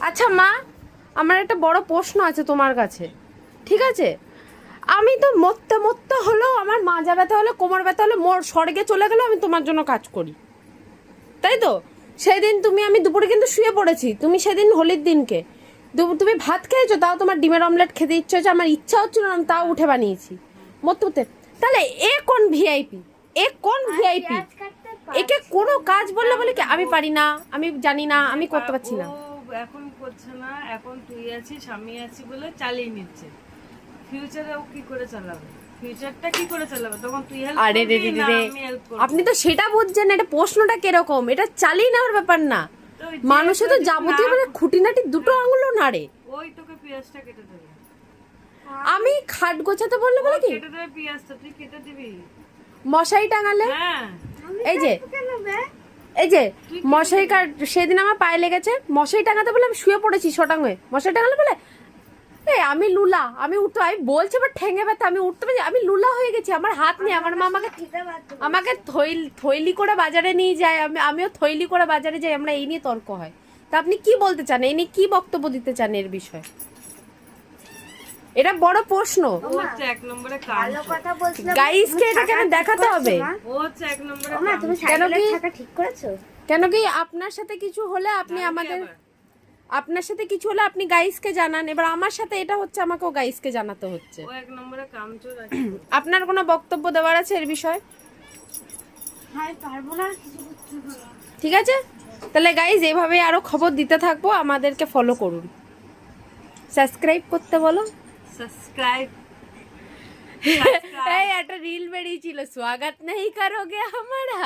আচ্ছা মা, আমার একটা বড় প্রশ্ন আছে তোমার কাছে, ঠিক আছে? আমি তো মরতে মরতে হলেও, আমার মাজা ব্যথা হলে, কোমর ব্যথা হলে, মোর স্বর্গে চলে গেলেও আমি তোমার জন্য কাজ করি, তাই তো? সেদিন আমি দুপুরে কিন্তু শুয়ে পড়েছি, তুমি সেদিন হোলির দিনকে তুমি ভাত খেয়েছো, তাও তোমার ডিমের অমলেট খেতে ইচ্ছে হচ্ছে, আমার ইচ্ছা হচ্ছিল না, আমি তাও উঠে বানিয়েছি মরতে মরতে। তাহলে এ কোন ভিআইপি? এ কোন ভিআইপি? একে কোনো কাজ বললে বলে কি আমি পারি না, আমি জানি না, আমি করতে পারছি না। এখন করছে না, এখন তুই আছিস আমি আছি বলে চালিয়ে নিচ্ছে। ফিউচারে ও কি করে চালাবে? ফিউচারটা কি করে চালাবে? তখন তুই হেল্প আরে রে রে করবি না রে, আমি হেল্প করব? আপনি তো সেটা বুঝছেন না, এটা প্রশ্নটা কিরকম, এটা চালিয়ে নেওয়ার ব্যাপার না। মানুষে তো যাবতীয় মানে খুঁটিনাটি দুটো আঙুলও নাড়ে। ওই তোকে পেঁয়াজটা কেটে দেবে। আমি খাট গোছাতে বললে বলে কি কেটে দেবে পেঁয়াজটা, তুই কেটে দিবি। মশারি টাঙালে, হ্যাঁ এই যে মশারি সেদিন আমার পায়ে লেগেছে, মশারি টাঙাতে বলে আমি শুয়ে পড়েছি শটাং হয়ে, মশারি টাঙালে বলে আমি লুলা, আমি উঠতে, আমি বলছি এবার ঠেঙে ব্যথা, আমি উঠতে পারছি, আমি লুলা হয়ে গেছি, আমার হাত নেই। আমার মা আমাকে থৈলি করে বাজারে নিয়ে যায়, আমিও থৈলি করে বাজারে যাই, আমরা এই নিয়ে তর্ক হয়। তা আপনি কি বলতে চান, এই নিয়ে কি বক্তব্য দিতে চান এর বিষয়ে? এটা বড় প্রশ্ন। ও হচ্ছে এক নম্বরে কাম। গাইসকে এটা কেন দেখাতে হবে? ও হচ্ছে এক নম্বরে মা তুমি সাইকেলে থাকা ঠিক করেছো? কেন কি আপনার সাথে কিছু হলে আপনি আমাদের, আপনার সাথে কিছু হলে আপনি গাইসকে জানান, এবার আমার সাথে এটা হচ্ছে, আমাকেও গাইসকে জানাতে হচ্ছে। ও এক নম্বরে কাম চোর আছে। আপনার কোনো বক্তব্য দেওয়ার আছে এর বিষয়ে? হ্যাঁ পারবো না কিছু করতে। ঠিক আছে, তাহলে গাইস এভাবে আরো খবর দিতে থাকবো, আমাদেরকে ফলো করুন, সাবস্ক্রাইব করতে বলো। সাবস্ক্রাইব। এই একটা রিল বেরিয়েছিল, স্বাগত নেই করোগে हमारा।